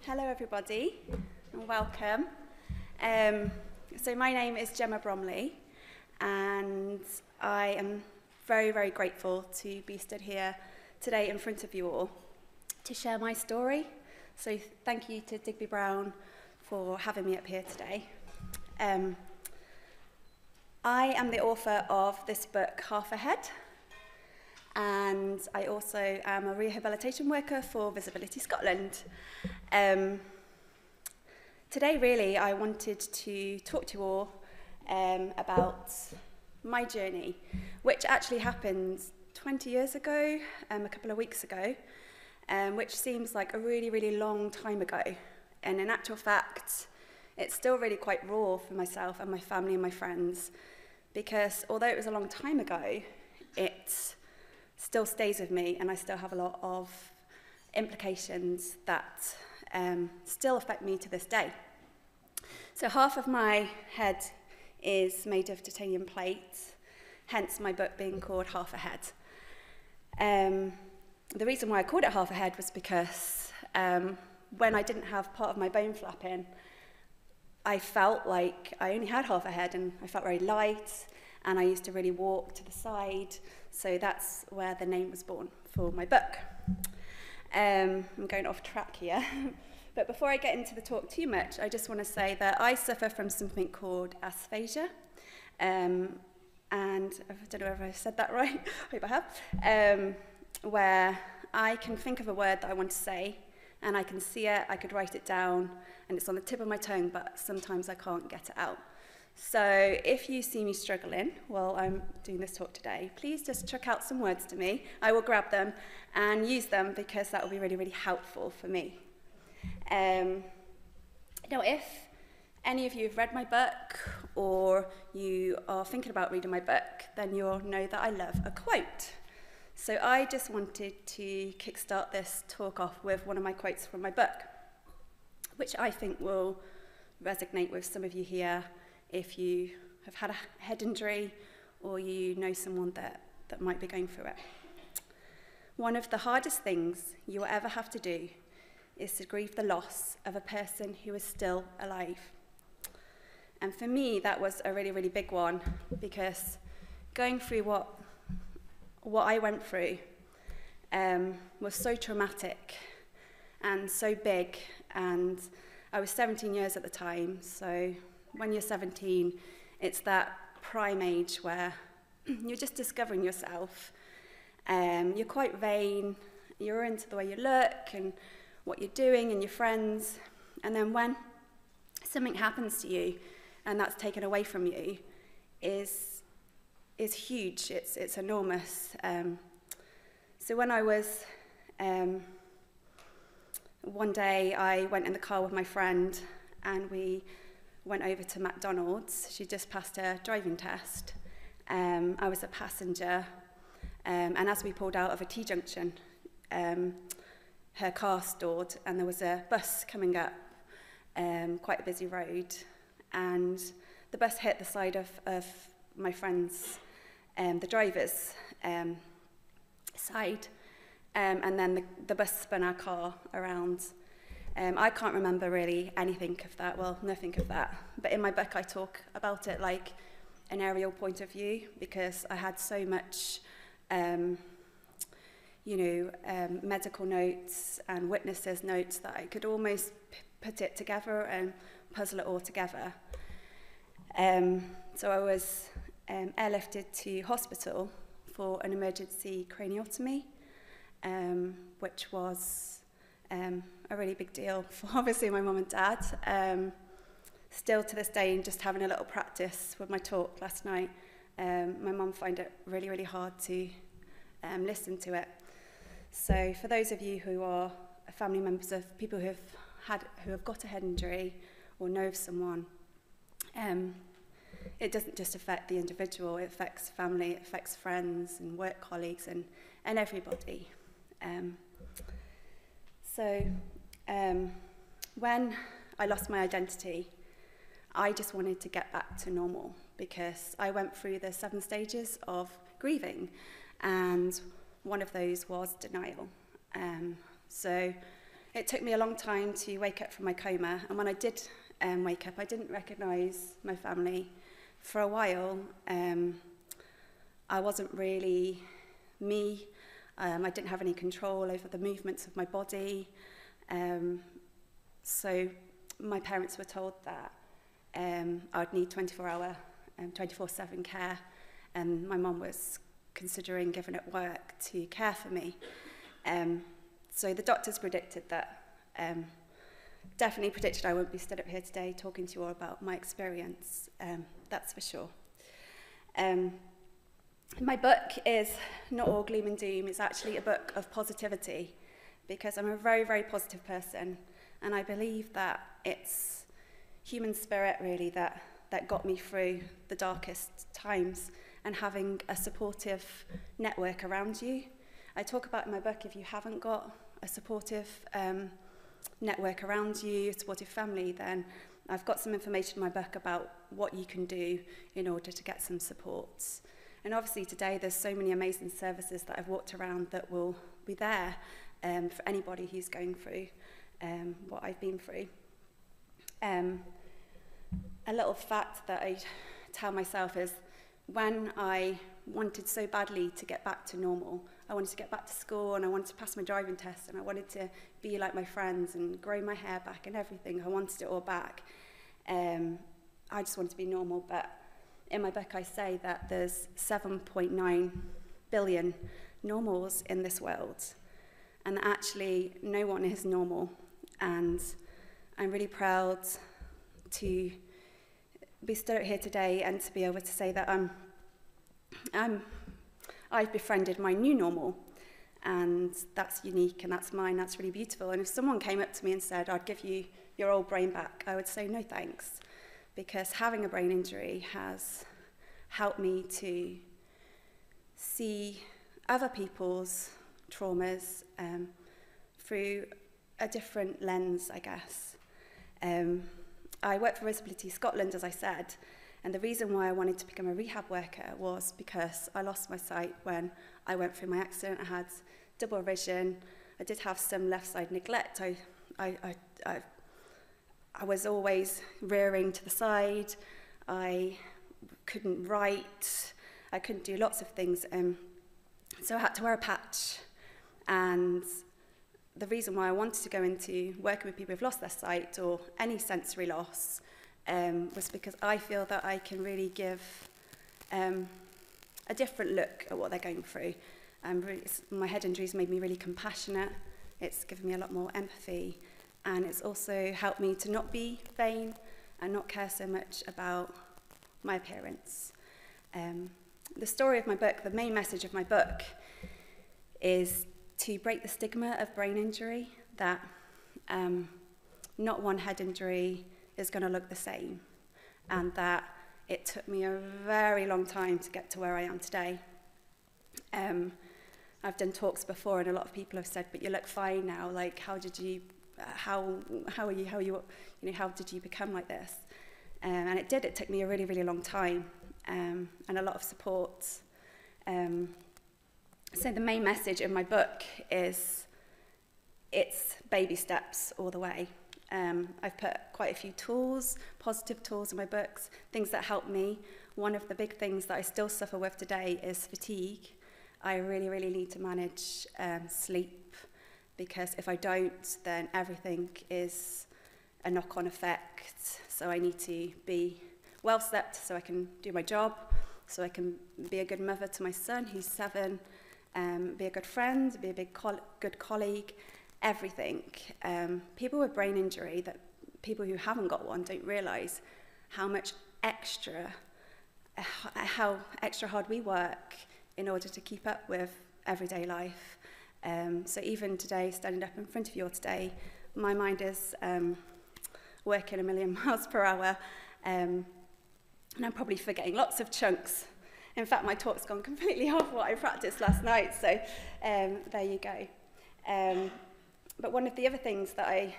Hello everybody and welcome. So my name is Gemma Bromley and I am very, very grateful to be stood here today in front of you all to share my story. So thank you to Digby Brown for having me up here today. I am the author of this book, Half Ahead, and I also am a rehabilitation worker for Visibility Scotland. Today, really, I wanted to talk to you all about my journey, which actually happened 20 years ago, a couple of weeks ago, which seems like a really, really long time ago. And in actual fact, it's still really quite raw for myself and my family and my friends, because although it was a long time ago, it still stays with me, and I still have a lot of implications that still affect me to this day. So half of my head is made of titanium plate, hence my book being called Half Ahead. The reason why I called it Half Ahead was because when I didn't have part of my bone flapping, I felt like I only had half a head, and I felt very light, and I used to really walk to the side. So that's where the name was born for my book. I'm going off track here. But before I get into the talk too much, I just want to say that I suffer from something called aphasia. And I don't know if I said that right, I hope I have, where I can think of a word that I want to say, and I can see it, I could write it down, and it's on the tip of my tongue, but sometimes I can't get it out. So if you see me struggling while I'm doing this talk today, please just chuck out some words to me. I will grab them and use them, because that will be really, really helpful for me. Now, if any of you have read my book, or you are thinking about reading my book, then you'll know that I love a quote. So I just wanted to kickstart this talk off with one of my quotes from my book, which I think will resonate with some of you here if you have had a head injury or you know someone that might be going through it. One of the hardest things you will ever have to do is to grieve the loss of a person who is still alive. And for me, that was a really, really big one, because going through what I went through was so traumatic and so big, and I was 17 years at the time. So when you're 17, it's that prime age where you're just discovering yourself. You're quite vain, you're into the way you look and what you're doing and your friends, and then when something happens to you and that's taken away from you is huge, it's enormous. So when I was, one day I went in the car with my friend and we went over to McDonald's. She just passed her driving test. I was a passenger, and as we pulled out of a T-junction, her car stalled, and there was a bus coming up quite a busy road, and the bus hit the side of my friend's, the driver's side, and then the bus spun our car around. I can't remember really anything of that, well, nothing of that, but in my book I talk about it like an aerial point of view, because I had so much medical notes and witnesses' notes that I could almost put it together and puzzle it all together. So I was airlifted to hospital for an emergency craniotomy, which was a really big deal for obviously my mum and dad. Still to this day, and just having a little practice with my talk last night, my mum found it really, really hard to listen to it. So for those of you who are family members of people who have got a head injury or know of someone, it doesn't just affect the individual, it affects family, it affects friends and work colleagues and everybody. When I lost my identity, I just wanted to get back to normal, because I went through the 7 stages of grieving, and one of those was denial. So It took me a long time to wake up from my coma, and when I did wake up, I didn't recognise my family. For a while, I wasn't really me. I didn't have any control over the movements of my body. So my parents were told that I'd need 24-hour, 24/7 care, and my mum was considering giving up work to care for me. So the doctors predicted that, definitely predicted I wouldn't be stood up here today talking to you all about my experience, that's for sure. My book is not all gloom and doom. It's actually a book of positivity, because I'm a very, very positive person, and I believe that it's human spirit really that got me through the darkest times, and having a supportive network around you. I talk about in my book, if you haven't got a supportive network around you, a supportive family, then I've got some information in my book about what you can do in order to get some support. And obviously today there's so many amazing services that I've walked around that will be there for anybody who's going through what I've been through. A little fact that I tell myself is, when I wanted so badly to get back to normal, I wanted to get back to school, and I wanted to pass my driving test, and I wanted to be like my friends and grow my hair back and everything. I wanted it all back. I just wanted to be normal, but in my book I say that there's 7.9 billion normals in this world, and actually no one is normal. And I'm really proud to be stood here today and to be able to say that I've befriended my new normal, and that's unique and that's mine, that's really beautiful. And if someone came up to me and said, I'd give you your old brain back, I would say no thanks, because having a brain injury has helped me to see other people's traumas through a different lens, I guess. I work for Disability Scotland, as I said, and the reason why I wanted to become a rehab worker was because I lost my sight when I went through my accident. I had double vision. I did have some left side neglect. I was always rearing to the side. I couldn't write. I couldn't do lots of things. So I had to wear a patch. And the reason why I wanted to go into working with people who've lost their sight or any sensory loss was because I feel that I can really give a different look at what they're going through. My head injuries made me really compassionate. It's given me a lot more empathy, and it's also helped me to not be vain and not care so much about my appearance. The story of my book, the main message of my book, is to break the stigma of brain injury, that not one head injury is going to look the same, and that it took me a very long time to get to where I am today. I've done talks before, and a lot of people have said, but you look fine now, like how did you become like this? And it took me a really, really long time, and a lot of support. So the main message in my book is, it's baby steps all the way. I've put quite a few tools, positive tools in my books, things that help me. One of the big things that I still suffer with today is fatigue. I really, really need to manage sleep, because if I don't, then everything is a knock-on effect. So I need to be well slept so I can do my job, so I can be a good mother to my son who's 7, be a good friend, be a good colleague, everything. People with brain injury, that people who haven't got one don't realise how extra hard we work in order to keep up with everyday life. So even today, standing up in front of you all today, my mind is working a million miles per hour, and I'm probably forgetting lots of chunks. In fact, my talk's gone completely off what I practiced last night, so there you go. But one of the other things that I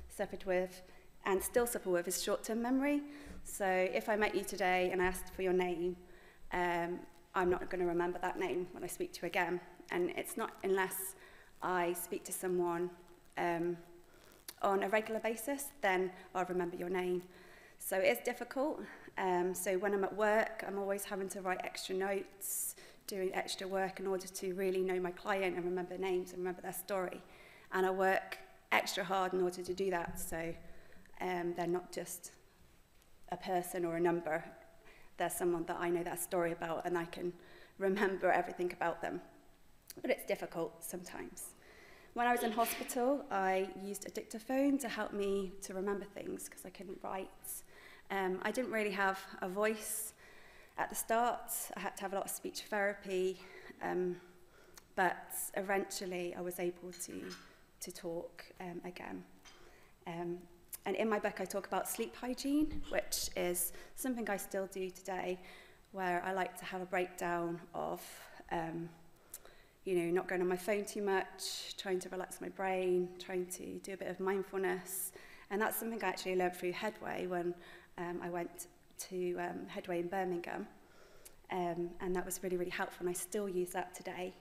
suffered with and still suffer with is short-term memory. So if I met you today and I asked for your name, I'm not going to remember that name when I speak to you again. And it's not unless I speak to someone on a regular basis, then I'll remember your name. So it is difficult. So when I'm at work, I'm always having to write extra notes, doing extra work in order to really know my client and remember names and remember their story. And I work extra hard in order to do that, so they're not just a person or a number. They're someone that I know their story about and I can remember everything about them. But it's difficult sometimes. When I was in hospital, I used a dictaphone to help me to remember things because I couldn't write. I didn't really have a voice at the start. I had to have a lot of speech therapy, but eventually I was able to talk again. And in my book, I talk about sleep hygiene, which is something I still do today, where I like to have a breakdown of, not going on my phone too much, trying to relax my brain, trying to do a bit of mindfulness. And that's something I actually learned through Headway when I went to Headway in Birmingham. And that was really, really helpful, and I still use that today.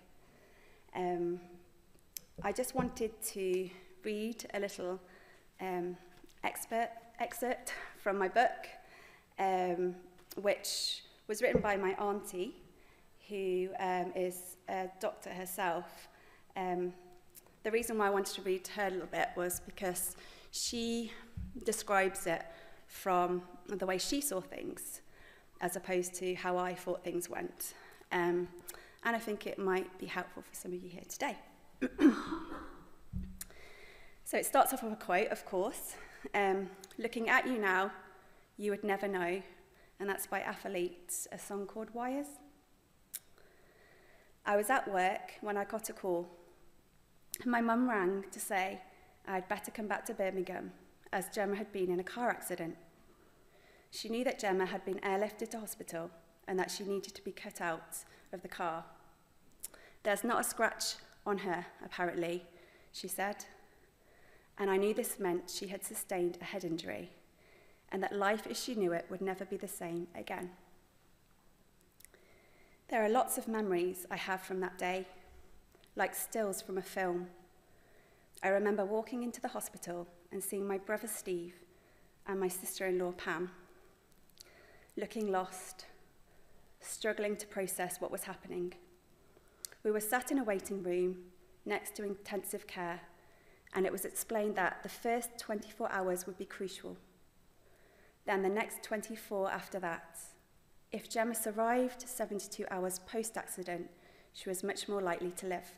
I just wanted to read a little excerpt from my book, which was written by my auntie, who is a doctor herself. The reason why I wanted to read her a little bit was because she describes it from the way she saw things, as opposed to how I thought things went. And I think it might be helpful for some of you here today. So it starts off with a quote, of course. Looking at you now, you would never know. And that's by Athletes, a song called Wires. I was at work when I got a call. My mum rang to say I'd better come back to Birmingham, as Gemma had been in a car accident. She knew that Gemma had been airlifted to hospital and that she needed to be cut out of the car. There's not a scratch on her, apparently, she said. And I knew this meant she had sustained a head injury and that life as she knew it would never be the same again. There are lots of memories I have from that day, like stills from a film. I remember walking into the hospital and seeing my brother Steve and my sister-in-law Pam, looking lost, struggling to process what was happening. We were sat in a waiting room next to intensive care, and it was explained that the first 24 hours would be crucial. Then the next 24 after that. If Gemma survived 72 hours post-accident, she was much more likely to live.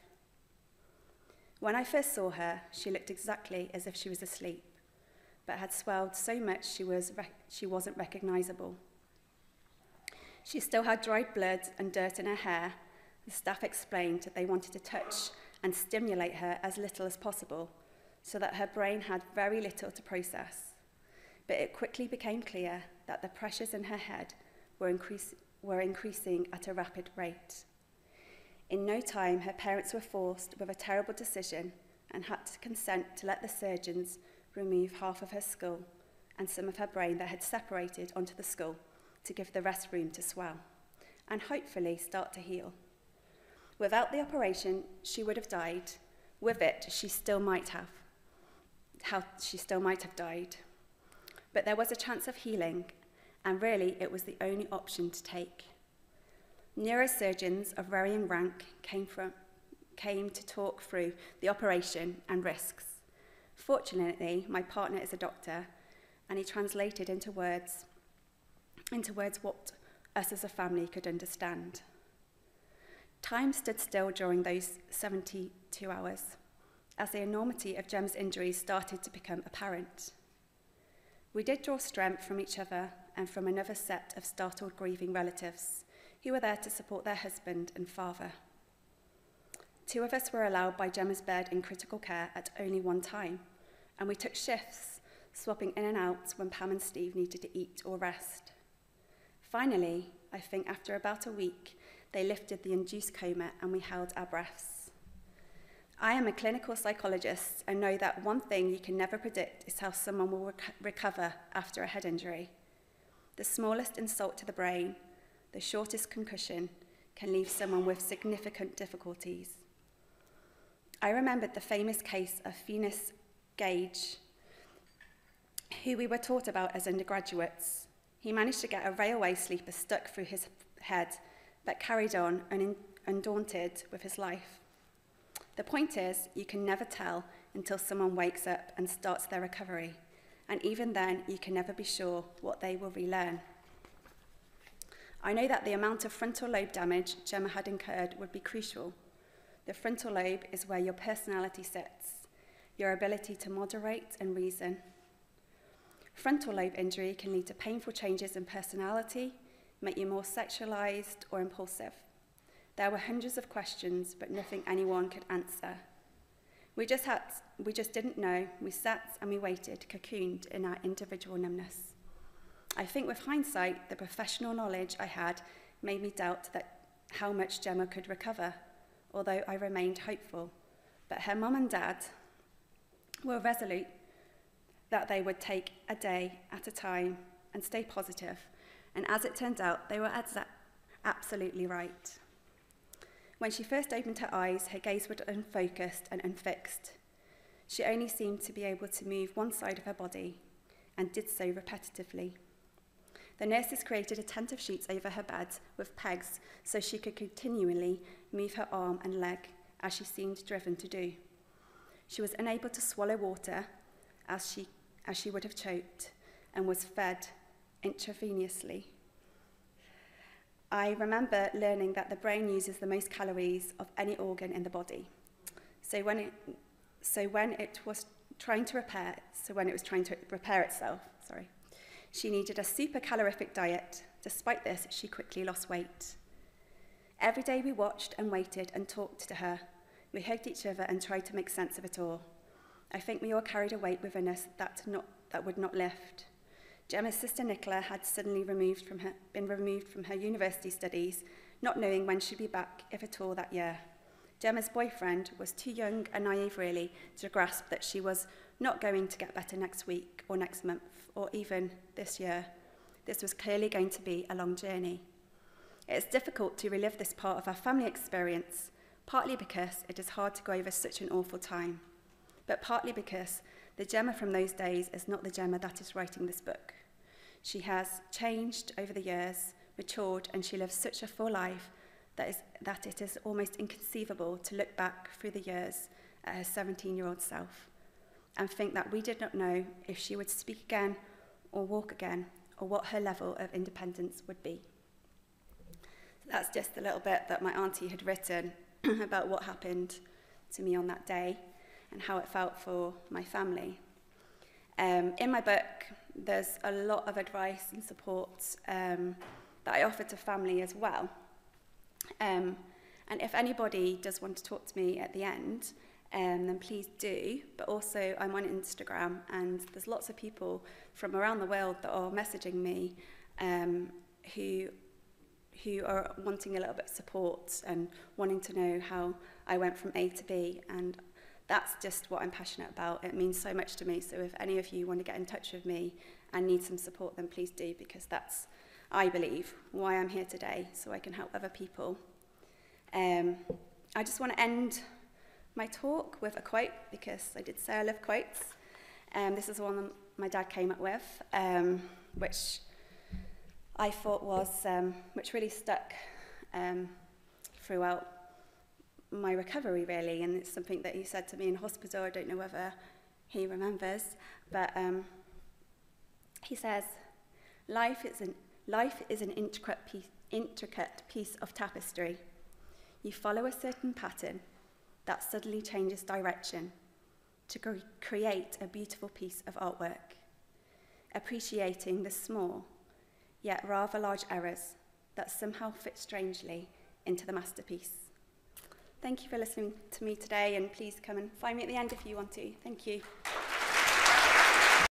When I first saw her, she looked exactly as if she was asleep, but had swelled so much she wasn't recognisable. She still had dried blood and dirt in her hair. The staff explained that they wanted to touch and stimulate her as little as possible, so that her brain had very little to process. But it quickly became clear that the pressures in her head were increasing at a rapid rate. In no time, her parents were forced with a terrible decision and had to consent to let the surgeons remove half of her skull and some of her brain that had separated onto the skull to give the rest room to swell and hopefully start to heal. Without the operation, she would have died. With it, she still might have died. But there was a chance of healing, and really it was the only option to take. Neurosurgeons of varying rank came to talk through the operation and risks. Fortunately, my partner is a doctor, and he translated into words what us as a family could understand. Time stood still during those 72 hours, as the enormity of Gem's injuries started to become apparent. We did draw strength from each other and from another set of startled, grieving relatives who were there to support their husband and father. 2 of us were allowed by Gemma's bed in critical care at only one time, and we took shifts, swapping in and out when Pam and Steve needed to eat or rest. Finally, I think after about a week, they lifted the induced coma and we held our breaths. I am a clinical psychologist and know that one thing you can never predict is how someone will recover after a head injury. The smallest insult to the brain, the shortest concussion, can leave someone with significant difficulties. I remembered the famous case of Phineas Gage, who we were taught about as undergraduates. He managed to get a railway sleeper stuck through his head, but carried on undaunted with his life. The point is, you can never tell until someone wakes up and starts their recovery, and even then, you can never be sure what they will relearn. I know that the amount of frontal lobe damage Gemma had incurred would be crucial. The frontal lobe is where your personality sits, your ability to moderate and reason. Frontal lobe injury can lead to painful changes in personality, make you more sexualized or impulsive. There were hundreds of questions, but nothing anyone could answer. We just didn't know. We sat and we waited, cocooned in our individual numbness. I think with hindsight, the professional knowledge I had made me doubt that how much Gemma could recover, although I remained hopeful. But her mum and dad were resolute that they would take a day at a time and stay positive. And as it turned out, they were absolutely right. When she first opened her eyes, her gaze was unfocused and unfixed. She only seemed to be able to move one side of her body, and did so repetitively. The nurses created attentive sheets over her bed with pegs so she could continually move her arm and leg, as she seemed driven to do. She was unable to swallow water, as she would have choked, and was fed intravenously. I remember learning that the brain uses the most calories of any organ in the body. So when it was trying to repair itself, she needed a super calorific diet. Despite this, she quickly lost weight. Every day we watched and waited and talked to her. We hugged each other and tried to make sense of it all. I think we all carried a weight within us that would not lift. Gemma's sister Nicola had suddenly been removed from her university studies, not knowing when she'd be back, if at all, that year. Gemma's boyfriend was too young and naive, really, to grasp that she was not going to get better next week or next month or even this year. This was clearly going to be a long journey. It is difficult to relive this part of our family experience, partly because it is hard to go over such an awful time, but partly because the Gemma from those days is not the Gemma that is writing this book. She has changed over the years, matured, and she lives such a full life that it is almost inconceivable to look back through the years at her 17-year-old self and think that we did not know if she would speak again or walk again, or what her level of independence would be. So that's just a little bit that my auntie had written about what happened to me on that day and how it felt for my family. In my book, there's a lot of advice and support that I offer to family as well. And if anybody does want to talk to me at the end, then please do. But also, I'm on Instagram, and there's lots of people from around the world that are messaging me who are wanting a little bit of support and wanting to know how I went from A to B. And that's just what I'm passionate about. It means so much to me. So if any of you want to get in touch with me and need some support, then please do, because that's, I believe, why I'm here today, so I can help other people. I just want to end my talk with a quote, because I did say I love quotes. This is one that my dad came up with, which I thought was, which really stuck throughout my recovery, really, and it's something that he said to me in hospital. I don't know whether he remembers, but he says, life is an intricate piece of tapestry. You follow a certain pattern that suddenly changes direction to create a beautiful piece of artwork, appreciating the small, yet rather large errors that somehow fit strangely into the masterpiece. Thank you for listening to me today, and please come and find me at the end if you want to. Thank you.